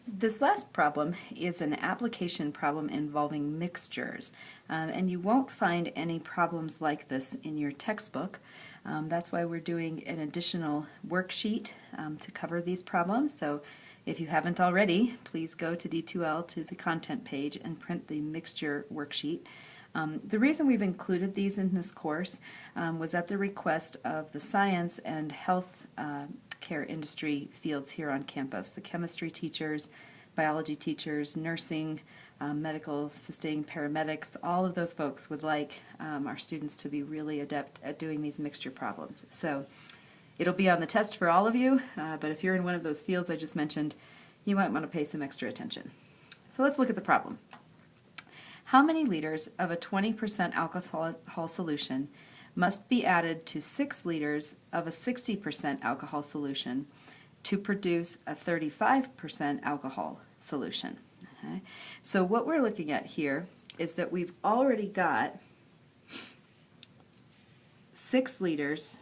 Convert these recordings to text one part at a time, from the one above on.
This last problem is an application problem involving mixtures, and you won't find any problems like this in your textbook. That's why we're doing an additional worksheet to cover these problems. So if you haven't already, please go to D2L to the content page and print the mixture worksheet. The reason we've included these in this course was at the request of the science and health care industry fields here on campus. The chemistry teachers, biology teachers, nursing, medical assisting, paramedics, all of those folks would like our students to be really adept at doing these mixture problems. So it'll be on the test for all of you, but if you're in one of those fields I just mentioned, you might want to pay some extra attention. So let's look at the problem. How many liters of a 20% alcohol solution must be added to 6 liters of a 60% alcohol solution to produce a 35% alcohol solution? Okay. So what we're looking at here is that we've already got 6 liters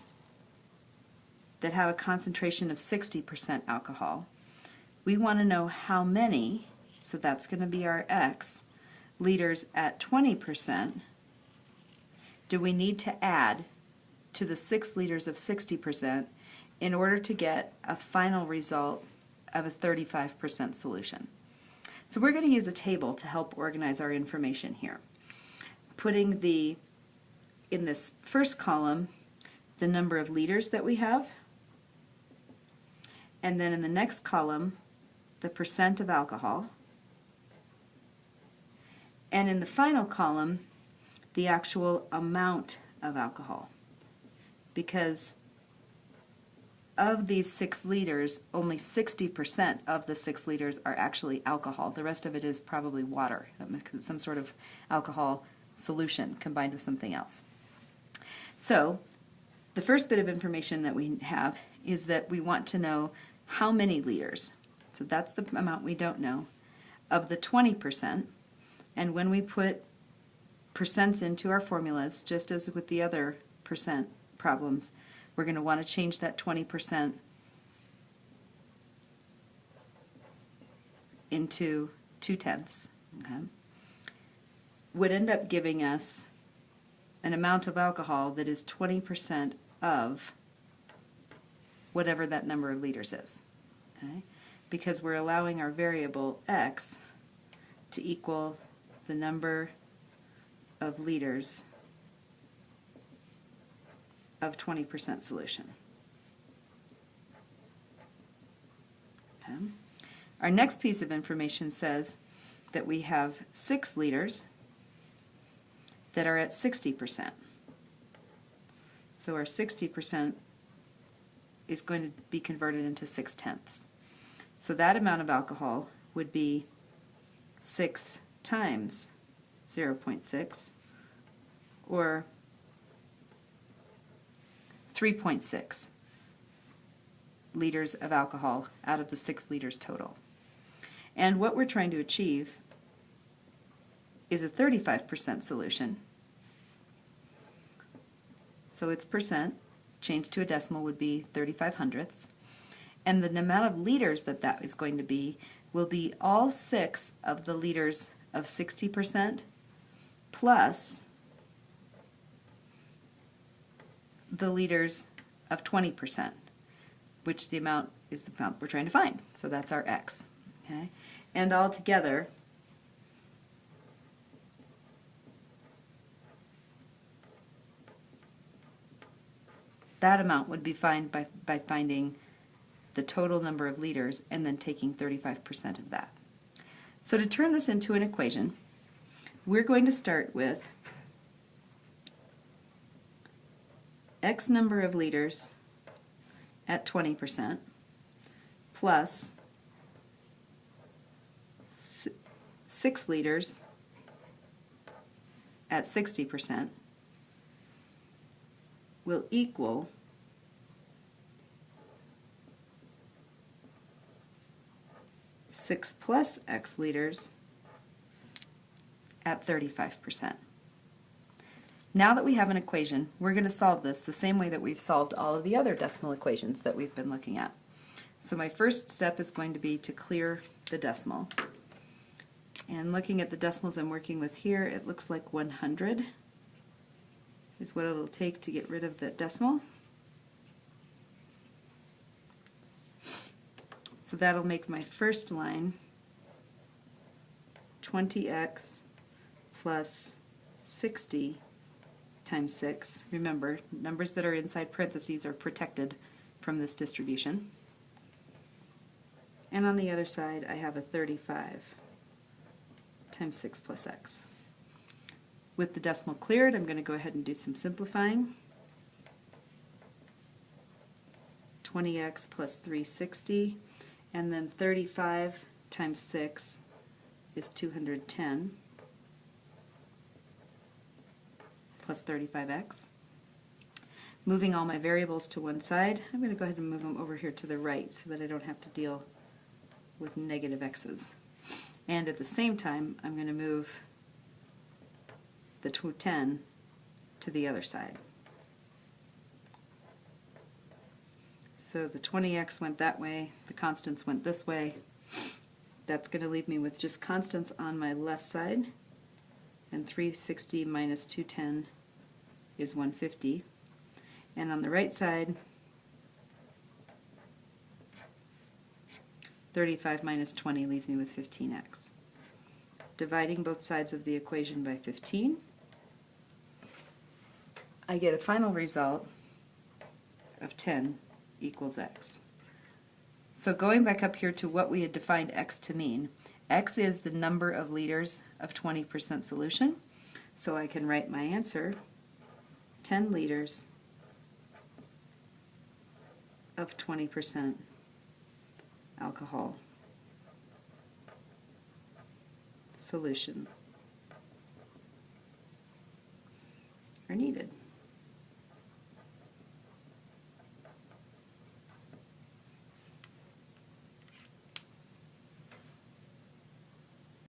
that have a concentration of 60% alcohol. We want to know how many, so that's going to be our X, liters at 20% do we need to add to the 6 liters of 60% in order to get a final result of a 35% solution. So we're going to use a table to help organize our information here. Putting in this first column the number of liters that we have, and then in the next column the percent of alcohol, and in the final column the actual amount of alcohol, because of these 6 liters, only 60% of the 6 liters are actually alcohol. The rest of it is probably water, some sort of alcohol solution combined with something else. So the first bit of information that we have is that we want to know how many liters, so that's the amount we don't know, of the 20%, and when we put percents into our formulas, just as with the other percent problems, we're going to want to change that 20% into 2/10, okay? Would end up giving us an amount of alcohol that is 20% of whatever that number of liters is, okay? Because we're allowing our variable X to equal the number of liters of 20% solution. Okay. Our next piece of information says that we have 6 liters that are at 60%. So our 60% is going to be converted into 6/10. So that amount of alcohol would be 6 times 0.6, or 3.6 liters of alcohol out of the 6 liters total. And what we're trying to achieve is a 35% solution. So its percent, changed to a decimal, would be 35 hundredths. And the amount of liters that that is going to be will be all 6 of the liters of 60% plus the liters of 20%, which the amount is the amount we're trying to find. So that's our X. Okay? And all together, that amount would be found by finding the total number of liters and then taking 35% of that. So to turn this into an equation, we're going to start with X number of liters at 20% plus 6 liters at 60% will equal 6 plus X liters at 35%. Now that we have an equation, we're going to solve this the same way that we've solved all of the other decimal equations that we've been looking at. So my first step is going to be to clear the decimal. And looking at the decimals I'm working with here, it looks like 100 is what it'll take to get rid of that decimal. So that'll make my first line 20x plus 60 times 6. Remember, numbers that are inside parentheses are protected from this distribution. And on the other side, I have a 35 times 6 plus x. With the decimal cleared, I'm going to go ahead and do some simplifying. 20x plus 360, and then 35 times 6 is 210, plus 35x. Moving all my variables to one side, I'm going to go ahead and move them over here to the right so that I don't have to deal with negative x's. And at the same time, I'm going to move the 210 to the other side. So the 20x went that way, the constants went this way. That's going to leave me with just constants on my left side, and 360 minus 210 is 150. And on the right side, 35 minus 20 leaves me with 15x. Dividing both sides of the equation by 15, I get a final result of 10 equals x. So going back up here to what we had defined x to mean, x is the number of liters of 20% solution. So I can write my answer, 10 liters of 20% alcohol solution are needed.